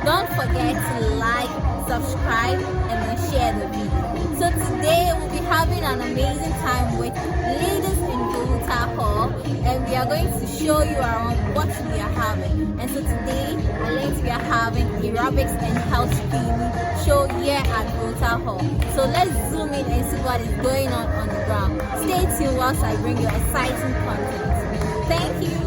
don't forget to like, subscribe, and then share the video. So today we'll be having an amazing time with ladies in Volta Hall, and we are going to show you around what we are having. And so today I learned we are having aerobics and health screening show here at Volta Hall. So let's zoom in and see what is going on the ground. Stay tuned whilst I bring you exciting content. Thank you.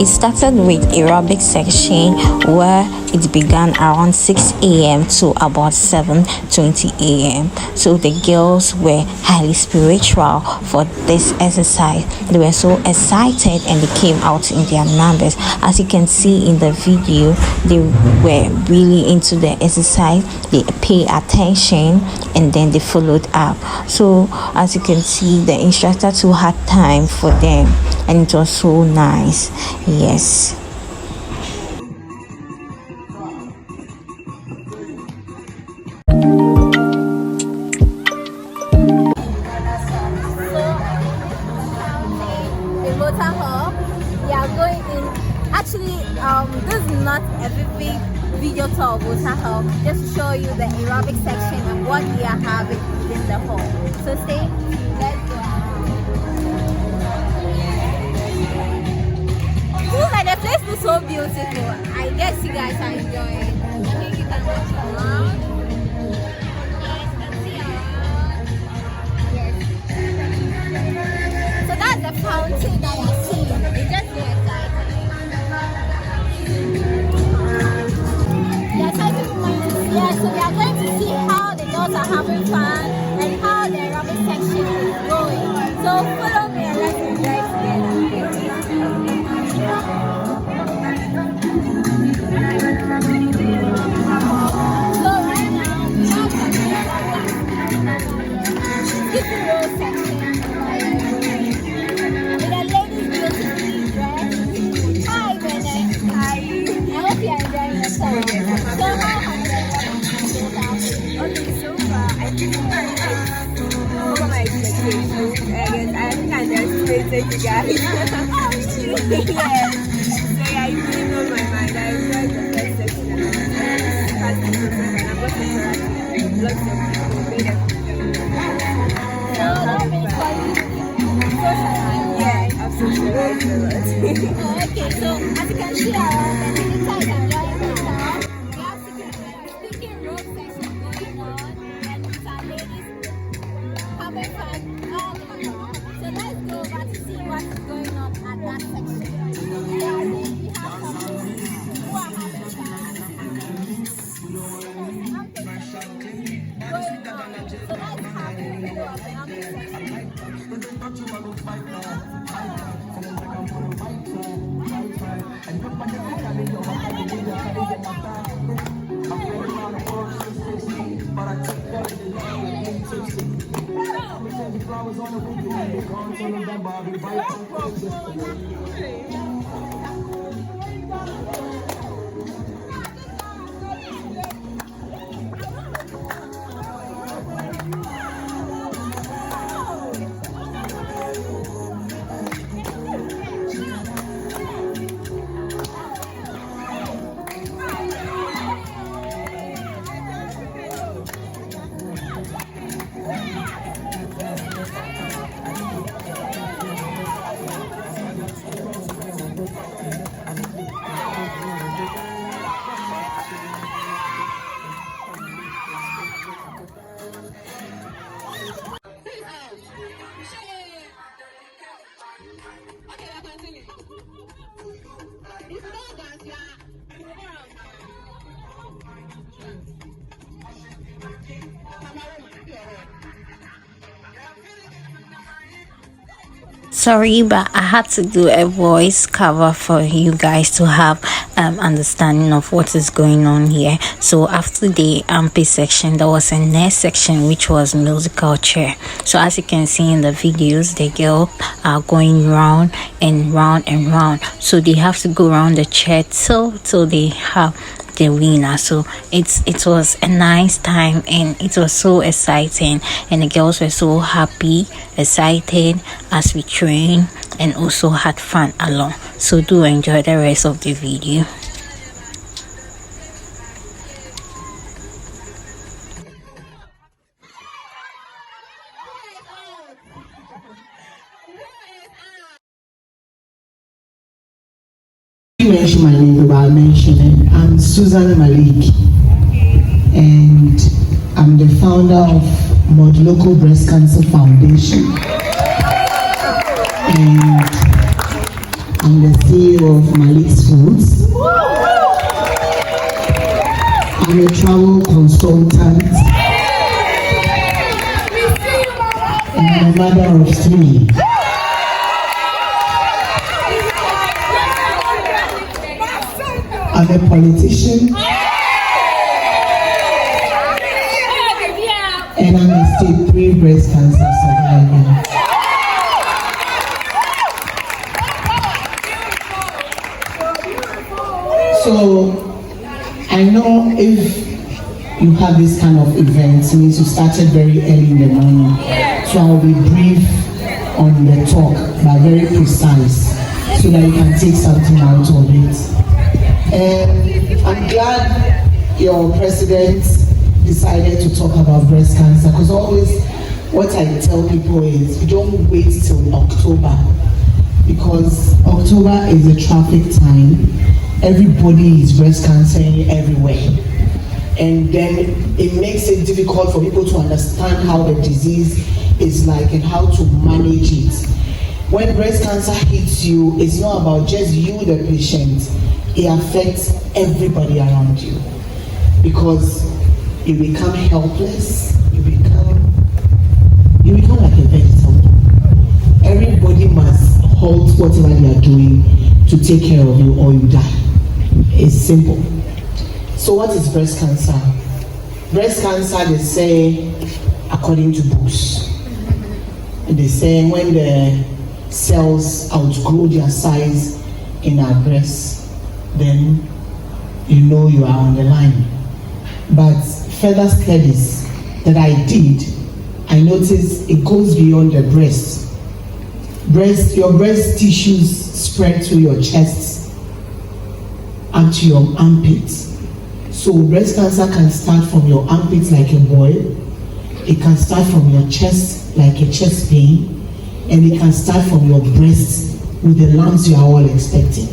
It started with aerobic section where it began around 6 a.m. to about 7:20 a.m. So the girls were highly spiritual for this exercise. They were so excited and they came out in their numbers. As you can see in the video, they were really into the exercise. They pay attention and then they followed up. So as you can see, the instructor too had time for them and it was so nice. Yes. Volta Hall, we are going in. Actually, this is not a vivid video tour of Volta Hall, just to show you the aerobic section and what we are having within the hall. So stay tuned. Let's go. Ooh, and the place looks so beautiful. I guess you guys are enjoying. I think you can watch around. So that's the fountain that you see. It's just so exciting. Yeah, so we are going to see how the girls are having fun and how the aerobic section is going. So follow me and let's enjoy together. So right now we have the row section. Thank you guys. Yes. So yeah, you really know my mind. I enjoyed the first section. I'm going to interact with lots of people. Made yeah, I've socialized a lot. Okay, so as you can see around the inside and right now, we have speaking rope session going on and with our ladies having fun all around. So let's go over to see what is going on at that section. We have some who are having fun. Going on. So let's have a video of the other section. Sorry, but I had to do a voice cover for you guys to have understanding of what is going on here. So after the MP section, there was a next section which was musical chair. So as you can see in the videos, the girls are going round and round and round. So they have to go around the chair till they have the winner. So it was a nice time, and it was so exciting, and the girls were so happy, excited as we trained, and also had fun along. So do enjoy the rest of the video. You mentioned my name, but I'll mention it. I'm Susan Malik, and I'm the founder of Local Breast Cancer Foundation, and I'm the CEO of Malik's Foods. I'm a travel consultant, and I'm a mother of 3. I'm a politician, and I'm a stage 3 breast cancer survivor. So I know if you have this kind of event, it means you started very early in the morning. So I'll be brief on the talk, but very precise, so that you can take something out of it. I'm glad your president decided to talk about breast cancer, because always what I tell people is you don't wait till October, because October is a traffic time. Everybody is breast cancer everywhere, and then it makes it difficult for people to understand how the disease is like and how to manage it. When breast cancer hits you, it's not about just you, the patient. It affects everybody around you, because you become helpless, you become like a vegetable. Everybody must halt whatever they are doing to take care of you, or you die. It's simple. So what is breast cancer? Breast cancer, they say, according to books, they say when the cells outgrow their size in our breasts, then you know you are on the line. But further studies that I did, I noticed it goes beyond the breast. Your breast tissues spread through your chest up to your armpits. So breast cancer can start from your armpits like a boil. It can start from your chest like a chest pain, and it can start from your breast with the lumps you are all expecting.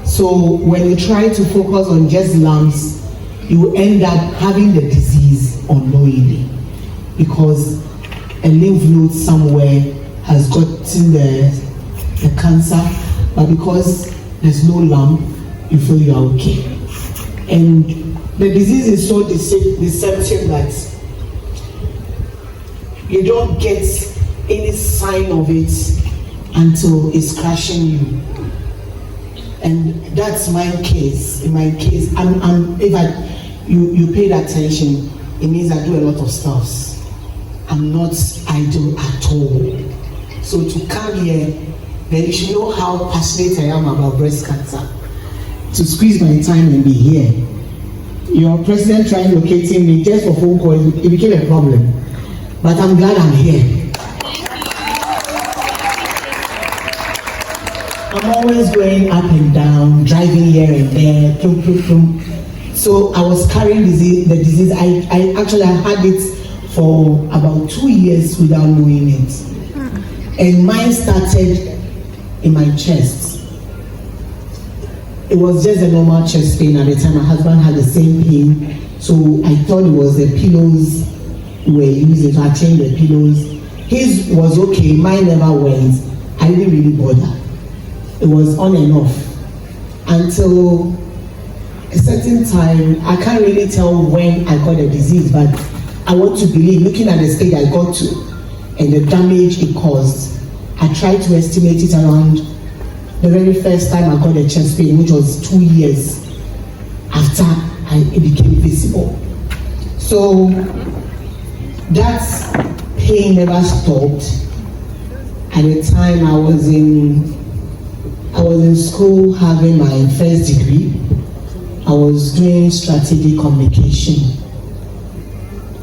So when you try to focus on just lumps, you end up having the disease unknowingly, because a lymph node somewhere has gotten the cancer, but because there's no lump, you feel you are okay. And the disease is so deceptive that you don't get any sign of it until it's crashing you. And that's my case. In my case, you paid attention, it means I do a lot of stuff. I'm not idle at all. So to come here, then you should know how passionate I am about breast cancer. To squeeze my time and be here. Your president tried locating me just for phone call, it became a problem. But I'm glad I'm here. I'm always going up and down, driving here and there, So I was carrying the disease. I actually had it for about 2 years without knowing it. And mine started in my chest. It was just a normal chest pain at the time. My husband had the same pain. So I thought it was the pillows we were using. So I changed the pillows. His was okay, mine never went. I didn't really bother. It was on and off until a certain time. I can't really tell when I got the disease, but I want to believe, looking at the stage I got to and the damage it caused, I tried to estimate it around the very first time I got a chest pain, which was 2 years after it became visible. So that pain never stopped. At the time I was in school having my first degree. I was doing strategic communication.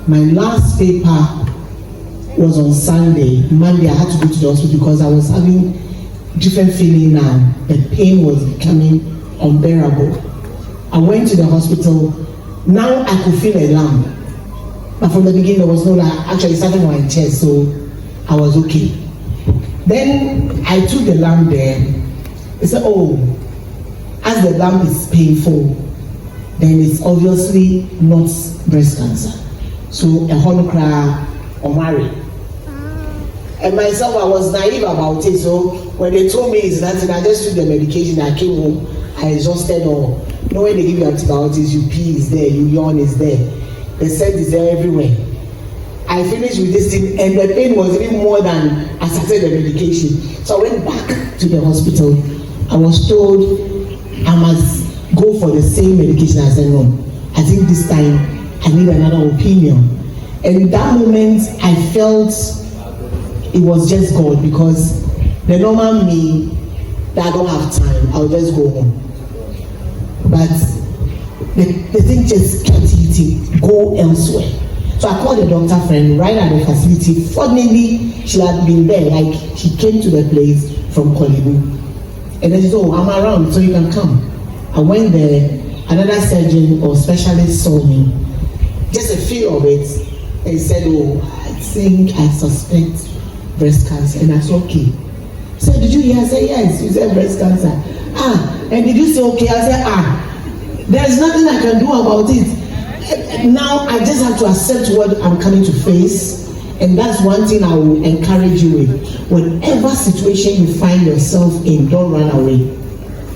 My last paper was on Sunday. Monday I had to go to the hospital because I was having different feeling now. The pain was becoming unbearable. I went to the hospital. Now I could feel a lump. But from the beginning there was no lump. Actually it started on my chest, so I was okay. Then I took the lump there. They said, oh, as the lump is painful, then it's obviously not breast cancer. So a honokra Omar. And myself, I was naive about it. So when they told me it's nothing, I just took the medication. I came home, I exhausted all. You know, when they give you antibiotics, you pee is there, you yawn is there. The scent is there everywhere. I finished with this thing, and the pain was even more than I started the medication. So I went back to the hospital. I was told I must go for the same medication. I said, no, I think this time I need another opinion. And in that moment, I felt it was just God, because the normal me, that I don't have time, I'll just go home. But the thing just kept hitting, go elsewhere. So I called a doctor friend right at the facility. Fortunately, she had been there, like she came to the place from Kolibu. And then she said, oh, I'm around, so you can come. I went there, another surgeon or specialist saw me, just a feel of it, and said, oh, I think I suspect breast cancer. And I said, okay. He said, did you hear? I said, yes. You said breast cancer. And did you say okay? I said, there's nothing I can do about it. Now I just have to accept what I'm coming to face. And that's one thing I will encourage you with. Whatever situation you find yourself in, don't run away.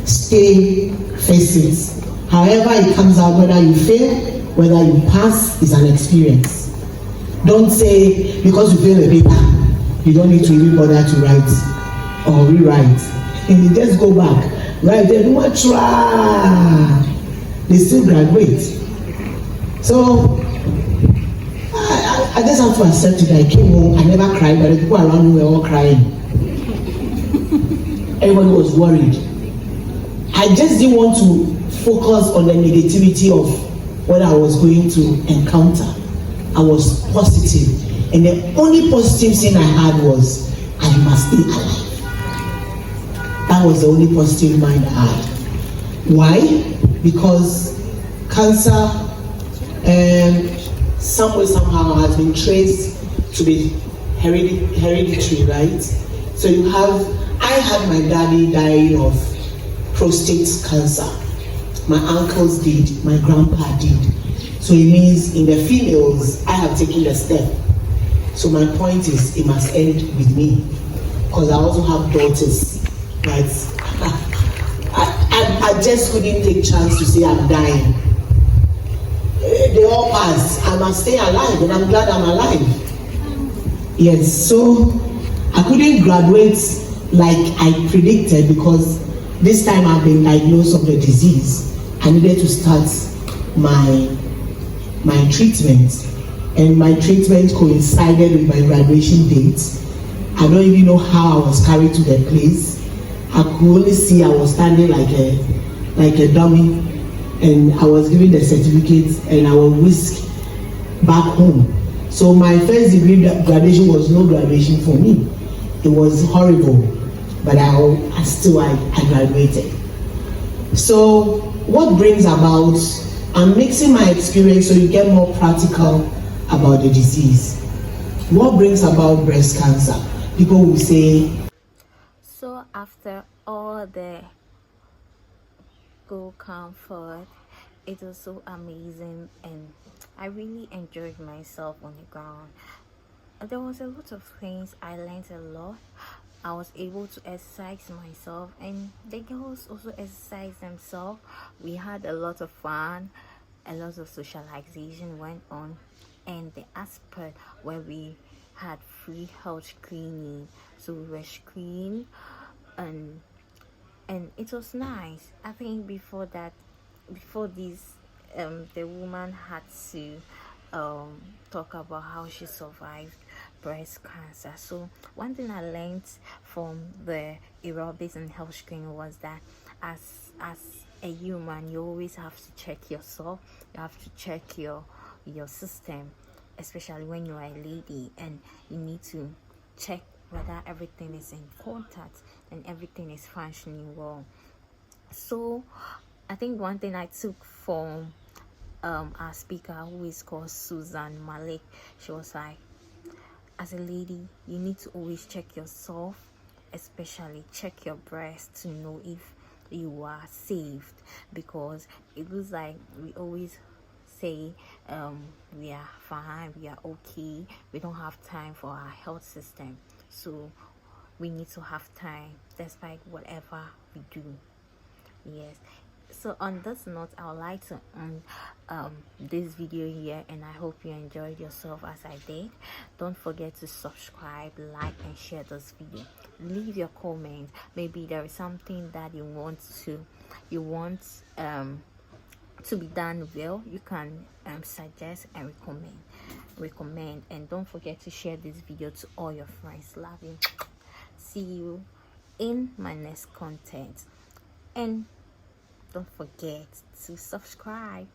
Stay, face it. However it comes out, whether you fail, whether you pass, is an experience. Don't say because you fail a paper, you don't need to even bother to write or rewrite. And you just go back, right there, do not try. They still graduate. So I just have to accept it. I came home, I never cried, but the people around me were all crying. Everybody was worried. I just didn't want to focus on the negativity of what I was going to encounter. I was positive. And the only positive thing I had was, I must stay alive. That was the only positive mind I had. Why? Because cancer, some way somehow has been traced to be hereditary, right? So you have, I had my daddy dying of prostate cancer. My uncles did, my grandpa did. So it means in the females, I have taken the step. So my point is, it must end with me, because I also have daughters, right? I just couldn't take chance to say I'm dying. They all passed. I must stay alive, and I'm glad I'm alive. Yes, so I couldn't graduate like I predicted, because this time I've been diagnosed of the disease. I needed to start my treatment. And my treatment coincided with my graduation date. I don't even know how I was carried to the place. I could only see I was standing like a dummy, and I was given the certificate, and I was whisked back home. So my first degree graduation was no graduation for me. It was horrible, but I still graduated. So what brings about, I'm mixing my experience so you get more practical about the disease. What brings about breast cancer? People will say, so after all the go comfort, it was so amazing, and I really enjoyed myself on the ground. There was a lot of things I learned a lot. I was able to exercise myself, and the girls also exercised themselves. We had a lot of fun, a lot of socialization went on, and the aspect where we had free health screening, so we were screened, and it was nice. I think before this, the woman had to talk about how she survived breast cancer. So one thing I learned from the aerobics and health screening was that as a human, you always have to check yourself. You have to check your system, especially when you are a lady, and you need to check whether everything is in contact and everything is functioning well. So I think one thing I took from our speaker, who is called Susan Malik, she was like, as a lady, you need to always check yourself, especially check your breast to know if you are saved, because it looks like we always say we are fine, we are okay, we don't have time for our health system. So we need to have time despite whatever we do. Yes. So on this note, I would like to end this video here, and I hope you enjoyed yourself as I did. Don't forget to subscribe, like, and share this video. Leave your comments. Maybe there is something that you want to be done well. You can suggest and recommend, and don't forget to share this video to all your friends. Love you. See you in my next content, and don't forget to subscribe.